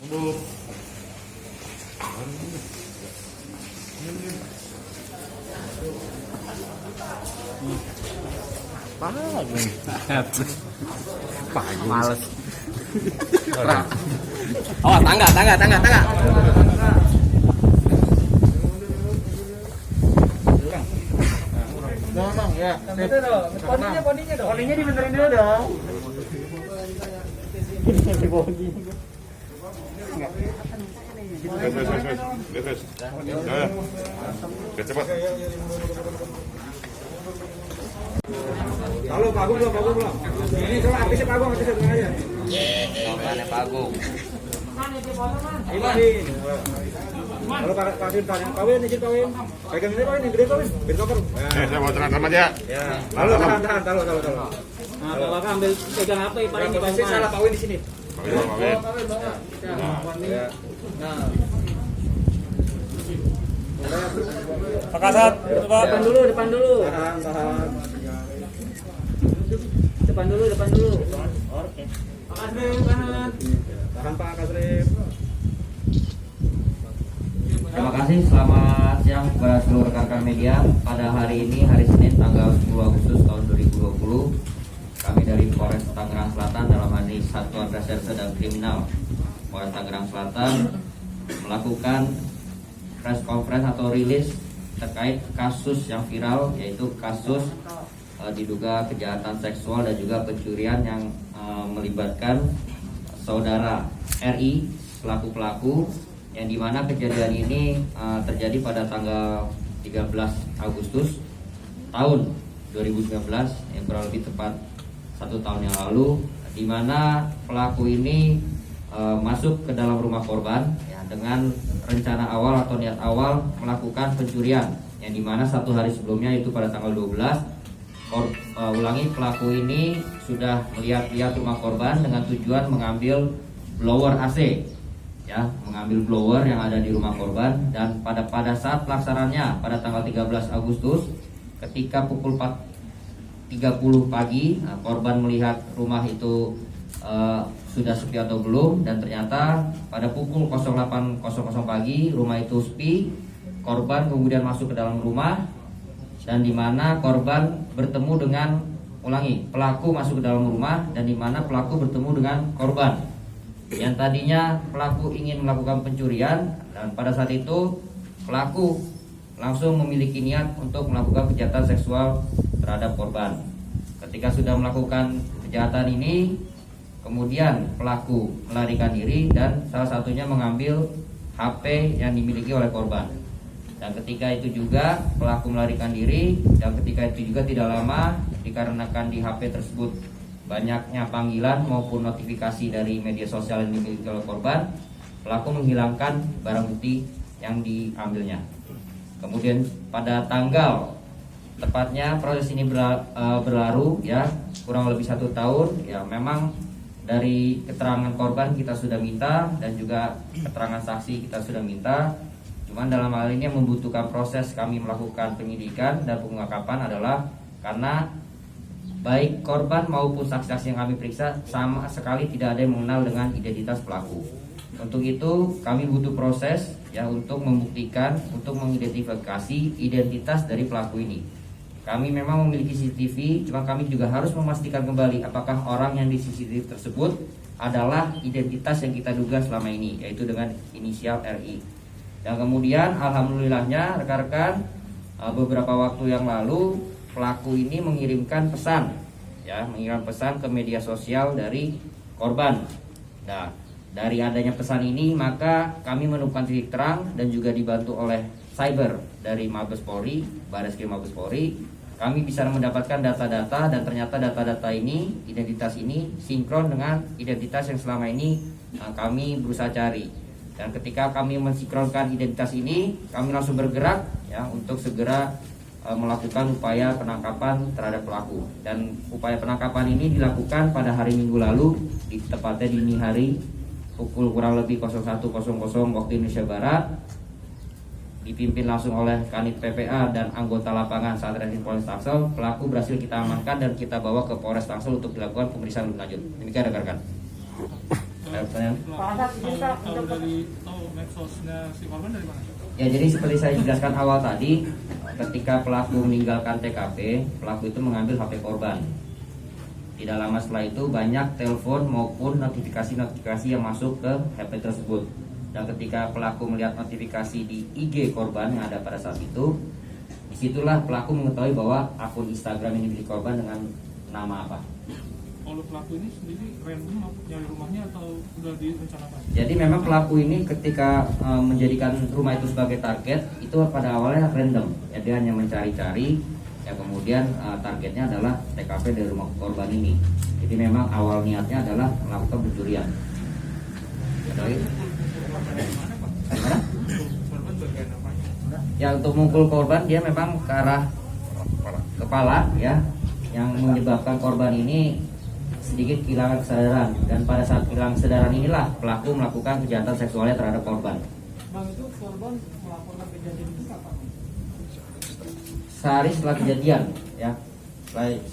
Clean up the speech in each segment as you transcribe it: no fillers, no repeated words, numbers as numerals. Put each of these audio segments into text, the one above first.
Males. Oh, tangga. Ngomong ya. Poninya dong. Poninya dibenerin dulu dong. Terus. Cepat. Halo, Pak Agung belum. Ini coba artisnya Pak Agung, artisnya tengah aja. Mana Pak Agung? Ini. Halo Pak Adin, kawin, izin kawin. Pegang ini kawin, yang gede kawin. Bin koper. Saya mau terang sama dia. Ya. Halo, tahan. Nah, Bapak ambil pegang apa ya, Pak? Ini Pak Umar. salah kawin di sini. Kawin. Ya. Nah. Pak Kasat, depan dulu. Tahan. Depan dulu. Oke. Pak Kasrim, kanan. Tahan Pak Kasrim. Terima kasih, selamat siang kepada seluruh rekan-rekan media. Pada hari ini, hari Senin, tanggal 10 Agustus tahun 2020, kami dari Polres Tangerang Selatan dalam hal ini Satuan Reserse dan Kriminal Polres Tangerang Selatan melakukan press conference atau rilis terkait kasus yang viral, yaitu kasus diduga kejahatan seksual dan juga pencurian yang melibatkan saudara RI selaku pelaku, yang dimana kejadian ini terjadi pada tanggal 13 Agustus tahun 2019, yang kurang lebih tepat 1 tahun yang lalu, dimana pelaku ini masuk ke dalam rumah korban ya, dengan rencana awal atau niat awal melakukan pencurian, yang dimana 1 hari sebelumnya, yaitu pada tanggal 12, pelaku ini sudah melihat rumah korban dengan tujuan mengambil blower AC. Ya, mengambil blower yang ada di rumah korban, dan pada saat pelaksananya pada tanggal 13 Agustus ketika pukul 4.30 pagi, korban melihat rumah itu sudah sepi atau belum, dan ternyata pada pukul 08.00 pagi rumah itu sepi. Korban kemudian masuk ke dalam rumah, dan dimana korban bertemu dengan pelaku masuk ke dalam rumah, dan dimana pelaku bertemu dengan korban. Yang tadinya pelaku ingin melakukan pencurian, dan pada saat itu pelaku langsung memiliki niat untuk melakukan kejahatan seksual terhadap korban. Ketika sudah melakukan kejahatan ini, kemudian pelaku melarikan diri dan salah satunya mengambil HP yang dimiliki oleh korban. Dan ketika itu juga pelaku melarikan diri, dan ketika itu juga tidak lama, dikarenakan di HP tersebut banyaknya panggilan maupun notifikasi dari media sosial yang dimiliki oleh korban, pelaku menghilangkan barang bukti yang diambilnya. Kemudian pada tanggal, tepatnya proses ini berlalu ya kurang lebih 1 tahun. Ya, memang dari keterangan korban kita sudah minta, dan juga keterangan saksi kita sudah minta. Cuman dalam hal ini yang membutuhkan proses kami melakukan penyidikan dan pengungkapan adalah karena baik korban maupun saksi-saksi yang kami periksa sama sekali tidak ada yang mengenal dengan identitas pelaku. Untuk itu kami butuh proses ya untuk membuktikan, untuk mengidentifikasi identitas dari pelaku ini. Kami memang memiliki CCTV, cuma kami juga harus memastikan kembali apakah orang yang di CCTV tersebut adalah identitas yang kita duga selama ini, yaitu dengan inisial RI. Dan kemudian alhamdulillahnya rekan-rekan, beberapa waktu yang lalu pelaku ini mengirimkan pesan ke media sosial dari korban. Nah, dari adanya pesan ini maka kami menemukan titik terang, dan juga dibantu oleh cyber dari Mabes Polri, Barreskrim Mabes Polri, kami bisa mendapatkan data-data, dan ternyata data-data ini, identitas ini sinkron dengan identitas yang selama ini kami berusaha cari. Dan ketika kami mensinkronkan identitas ini, kami langsung bergerak ya untuk segera melakukan upaya penangkapan terhadap pelaku. Dan upaya penangkapan ini dilakukan pada hari Minggu lalu, tepatnya dini hari pukul kurang lebih 01.00 waktu Indonesia Barat, dipimpin langsung oleh Kanit PPA dan anggota lapangan Satreskrim Polres Tangsel. Pelaku berhasil kita amankan dan kita bawa ke Polres Tangsel untuk dilakukan pemeriksaan lebih lanjut. Demikian rekan-rekan. Pertanyaan? Tahu dari medsosnya si korban dari mana? Ya, jadi seperti saya jelaskan awal tadi, ketika pelaku meninggalkan TKP, pelaku itu mengambil HP korban. Tidak lama setelah itu banyak telepon maupun notifikasi-notifikasi yang masuk ke HP tersebut. Dan ketika pelaku melihat notifikasi di IG korban yang ada pada saat itu, disitulah pelaku mengetahui bahwa akun Instagram ini milik korban dengan nama apa. Kalau pelaku ini sendiri random nyari rumahnya atau udah direncanakan? Jadi memang pelaku ini ketika menjadikan rumah itu sebagai target, itu pada awalnya random. Ya, dia hanya mencari-cari, ya kemudian targetnya adalah TKP dari rumah korban ini. Jadi memang awal niatnya adalah melakukan pencurian. Ada lagi? Gimana? Ya, untuk memukul korban dia memang ke arah kepala, ya, yang menyebabkan korban ini sedikit kehilangan kesadaran, dan pada saat kehilangan kesadaran inilah pelaku melakukan kejahatan seksualnya terhadap korban. Bang, itu korban melaporkan kejadian itu kapan? Sehari setelah kejadian, ya,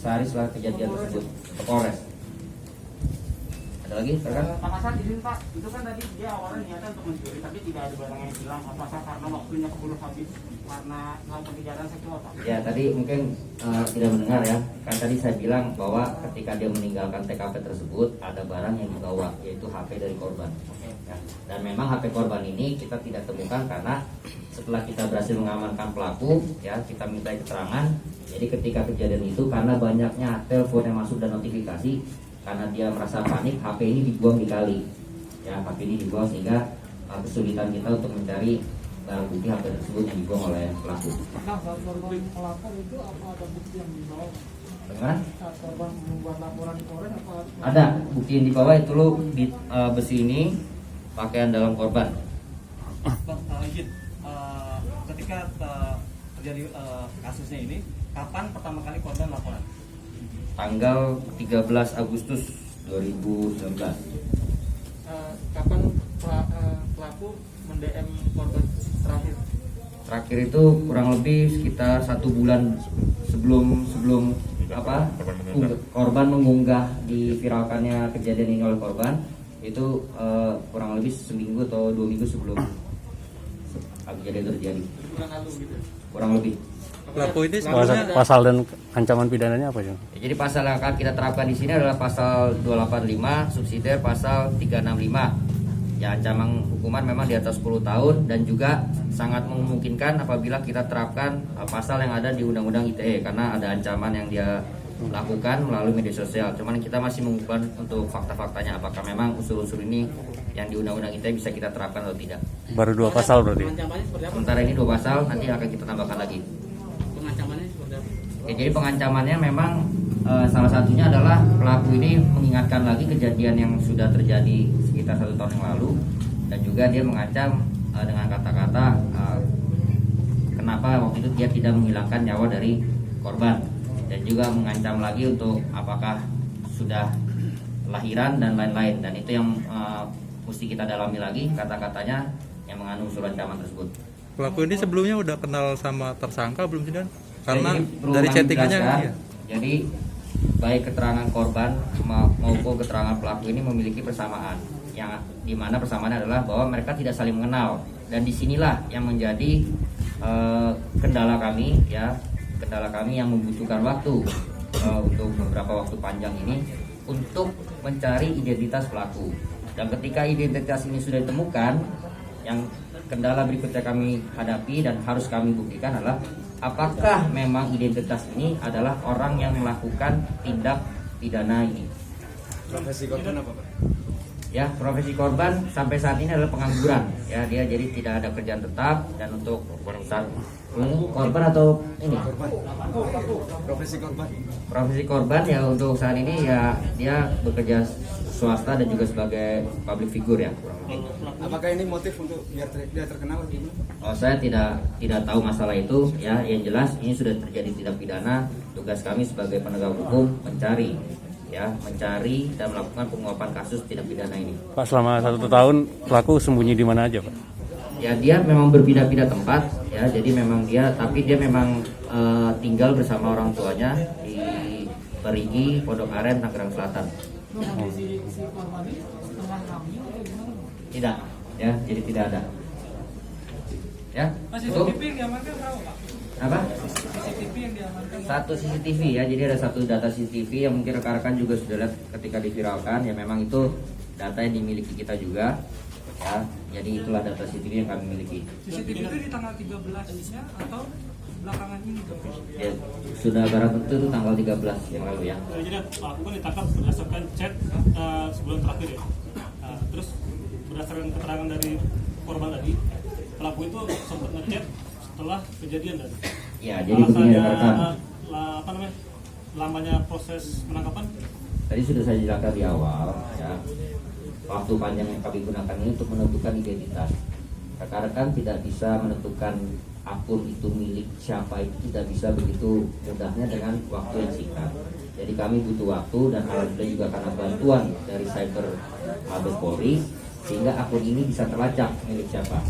sehari setelah kejadian tersebut ke Polres. Ada lagi, rekan? Pak Kasat, izin Pak, itu kan tadi dia awalnya niatnya untuk mencuri, tapi tidak ada barang yang hilang. Apakah karena waktunya keburu habis karena melakukan kejahatan seksual, Pak? Ya, tadi mungkin tidak mendengar ya. Kan tadi saya bilang bahwa ketika dia meninggalkan TKP tersebut ada barang yang dibawa, yaitu HP dari korban. Ya. Dan memang HP korban ini kita tidak temukan karena setelah kita berhasil mengamankan pelaku, ya, kita minta keterangan. Jadi ketika kejadian itu karena banyaknya telepon yang masuk dan notifikasi, karena dia merasa panik, HP ini dibuang di kali. Ya, HP ini dibuang sehingga kesulitan kita untuk mencari barang bukti HP tersebut yang dibuang oleh pelaku. Nah, saat korban melapor itu apa ada bukti yang dibawa? Bagaimana? Saat korban membuat laporan di Polres apa? Ada bukti yang dibawa itu lo di besi ini pakaian dalam korban. Bang, izin, ketika terjadi kasusnya ini, kapan pertama kali korban laporan? Tanggal 13 Agustus 2019. Kapan pelaku mend-DM korban terakhir? Terakhir itu kurang lebih sekitar 1 bulan sebelum korban mengunggah diviralkannya kejadian ini oleh korban. Itu kurang lebih seminggu atau 2 minggu sebelum kejadian terjadi. Bulan lalu gitu. Kurang lebih. Pelaku ini pasal dan ancaman pidananya apa ya? Jadi pasal yang akan kita terapkan di sini adalah pasal 285, subsidiar pasal 365. Ya, ancaman hukuman memang di atas 10 tahun dan juga sangat memungkinkan apabila kita terapkan pasal yang ada di Undang-Undang ITE karena ada ancaman yang dia lakukan melalui media sosial. Cuman kita masih mengumpulkan untuk fakta-faktanya apakah memang unsur-unsur ini yang di Undang-Undang ITE bisa kita terapkan atau tidak. Baru 2 pasal berarti. Ancamannya seperti apa? Sementara ini 2 pasal, nanti akan kita tambahkan lagi. Pengancamannya seperti apa? Ya, jadi pengancamannya memang salah satunya adalah pelaku ini mengingatkan lagi kejadian yang sudah terjadi sekitar 1 tahun yang lalu, dan juga dia mengancam dengan kata-kata kenapa waktu itu dia tidak menghilangkan nyawa dari korban, dan juga mengancam lagi untuk apakah sudah lahiran dan lain-lain, dan itu yang mesti kita dalami lagi kata-katanya yang mengandung unsur ancaman tersebut. Pelaku ini sebelumnya udah kenal sama tersangka belum sih, Dan? Karena Jadi, perlu dari kami chattingannya jelaskan, iya. Jadi baik keterangan korban maupun keterangan pelaku ini memiliki persamaan, yang dimana persamaannya adalah bahwa mereka tidak saling mengenal, dan disinilah yang menjadi kendala kami, ya, kendala kami yang membutuhkan waktu untuk beberapa waktu panjang ini untuk mencari identitas pelaku. Dan ketika identitas ini sudah ditemukan, yang kendala berikutnya kami hadapi dan harus kami buktikan adalah apakah memang identitas ini adalah orang yang melakukan tindak pidana ini. Profesi korban apa, Pak? Ya, profesi korban sampai saat ini adalah pengangguran. Ya, dia jadi tidak ada kerjaan tetap, dan untuk korban atau ini Profesi korban. profesi korban ya untuk saat ini ya dia bekerja swasta dan juga sebagai public figure ya kurang lebih. Apakah ini motif untuk biar dia terkenal atau gimana? Oh, saya tidak tahu masalah itu ya. Yang jelas ini sudah terjadi tindak pidana. Tugas kami sebagai penegak hukum mencari dan melakukan penguapan kasus tindak pidana ini. Pak, selama 1 tahun pelaku sembunyi di mana aja, Pak? Ya, dia memang berpindah-pindah tempat ya. Jadi memang dia memang tinggal bersama orang tuanya di Perigi, Pondok Aren, Tangerang Selatan. Kondisi si korban ini setengah hamil Tidak, ya, jadi tidak ada. Ya, itu. yang diamankan berapa Pak? Apa? CCTV yang diamankan. Satu CCTV ya, jadi ada satu data CCTV yang mungkin rekan-rekan juga sudah lihat ketika diviralkan, ya memang itu data yang dimiliki kita juga, ya. Jadi itulah data CCTV yang kami miliki. CCTV itu di tanggal 13-nya atau belakangan ini Pak? Ya, sudah barang tentu itu tanggal 13 yang lalu ya. Jadi pelaku kan ditangkap berdasarkan chat sebulan terakhir ya. Terus berdasarkan keterangan dari korban tadi, pelaku itu sempat ngechat setelah kejadian tadi. Ya, jadi begini rekan-rekan. Apa namanya? Lamanya proses penangkapan. Tadi sudah saya jelaskan di awal, ya. Waktu panjang yang kami gunakan ini untuk menentukan identitas. Rekan-rekan tidak bisa menentukan akun itu milik siapa, itu tidak bisa begitu mudahnya dengan waktu yang singkat. Jadi kami butuh waktu dan alhamdulillah juga karena bantuan dari Cyber Mabes Polri sehingga akun ini bisa terlacak milik siapa.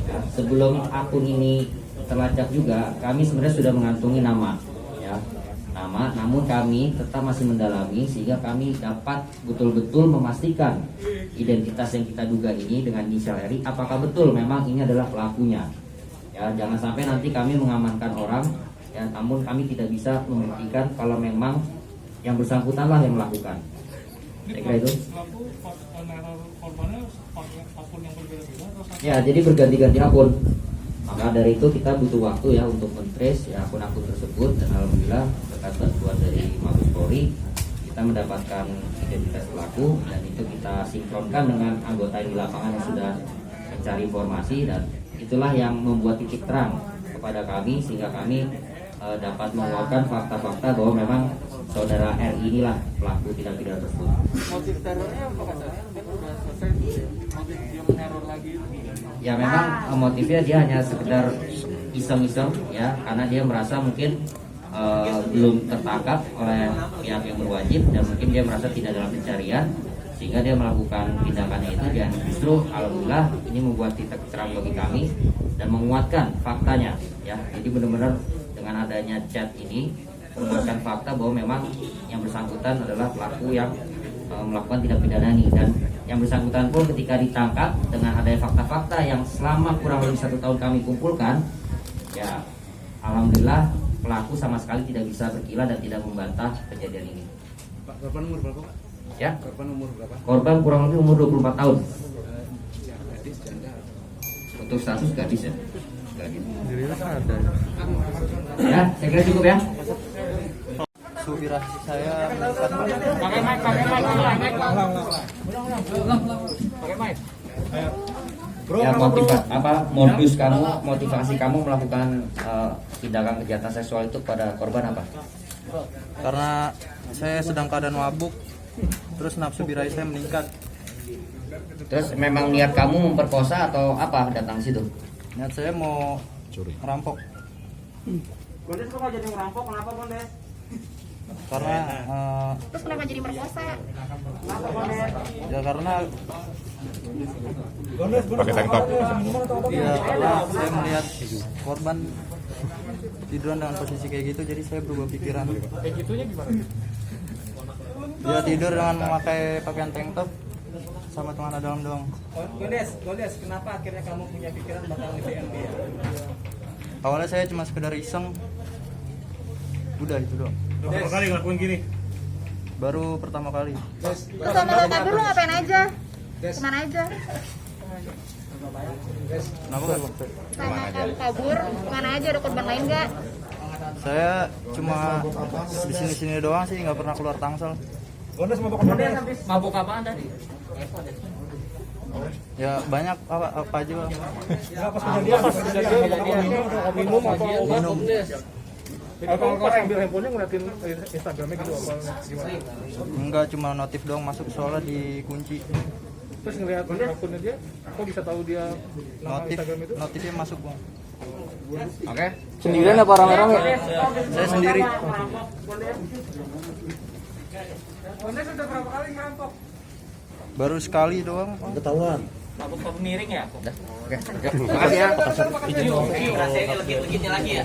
Ya, sebelum akun ini terlacak juga kami sebenarnya sudah mengantongi nama, ya, nama. Namun kami tetap masih mendalami sehingga kami dapat betul-betul memastikan identitas yang kita duga ini dengan inisial RI apakah betul memang ini adalah pelakunya. Ya, jangan sampai nanti kami mengamankan orang, ya, namun kami tidak bisa membuktikan kalau memang yang bersangkutanlah yang melakukan. Saya kira itu. Pelaku meneror korbannya pakai akun yang berbeda-beda atau satu? Ya, jadi berganti-ganti akun. Maka dari itu kita butuh waktu ya untuk men-trace ya akun-akun tersebut dan alhamdulillah berkat bantuan dari Mabes Polri kita mendapatkan identitas pelaku dan itu kita sinkronkan dengan anggota di lapangan yang sudah mencari informasi dan itulah yang membuat titik terang kepada kami sehingga kami dapat mengeluarkan fakta-fakta bahwa memang saudara R inilah pelaku tindak pidana tersebut. Motif terornya apa katanya? Udah selesai, motif dia meneror lagi. Ya memang motifnya dia hanya sekedar iseng-iseng ya karena dia merasa mungkin belum tertangkap oleh pihak yang berwajib dan mungkin dia merasa tidak dalam pencarian sehingga dia melakukan tindakannya itu dan justru alhamdulillah ini membuat titik terang bagi kami dan menguatkan faktanya ya. Jadi benar-benar dengan adanya chat ini menguatkan fakta bahwa memang yang bersangkutan adalah pelaku yang melakukan tindak pidana ini dan yang bersangkutan pun ketika ditangkap dengan adanya fakta-fakta yang selama kurang lebih 1 tahun kami kumpulkan ya alhamdulillah pelaku sama sekali tidak bisa berkilah dan tidak membantah kejadian ini. Pak, korban umur berapa, Pak? Ya, Korban umur berapa? korban kurang lebih umur 24 tahun. Gadis, janda. Untuk status gadis ya. Gadis. Dirilis ada. Ya, saya kira cukup ya. Supir saya Pakai mic. Ya motivasi kamu melakukan tindakan kejahatan seksual itu pada korban apa? karena saya sedang keadaan mabuk, terus nafsu birahi saya meningkat. Terus memang niat kamu memperkosa atau apa datang situ? Niat saya mau merampok Gondes kok nggak jadi ngerampok? Kenapa Gondes? karena Terus kenapa jadi merkosa? Kenapa Gondes? ya karena Pakai tank top. ya karena saya melihat korban tiduran dengan posisi kayak gitu, jadi saya berubah pikiran. Kayak gitunya gimana? Dia tidur dengan memakai pakaian tank top sama celana dalam doang. Gondes, kenapa akhirnya kamu punya pikiran bakal nge-DM dia? Awalnya saya cuma sekedar iseng, udah itu doang. Berapa kali ngelakuin gini? Baru pertama kali. Terus sama lo kabur lu ngapain aja? Kemana aja? Kenapa? Sama kamu kabur, kemana aja? Ada korban lain nggak? Saya cuma di sini doang sih, nggak pernah keluar Tangsel. Mabuk apaan tadi? Ya banyak apa aja Bang. Minum apa Minum. Kalau ambil handphonenya ngeliatin Instagramnya gitu apa gimana? Enggak, cuma notif doang masuk soalnya dikunci. Terus ngeliat akunnya dia, kok bisa tahu dia nama Notif, Instagram itu? notifnya masuk Bang. Oke. Sendirian apa orang-orang ya? Saya sendiri. Gondes udah berapa kali ngerampok? Baru sekali doang. Ketahuan. Mabuk miring ya? Oke. Makasih ya. Rasanya legit-legitnya lagi ya?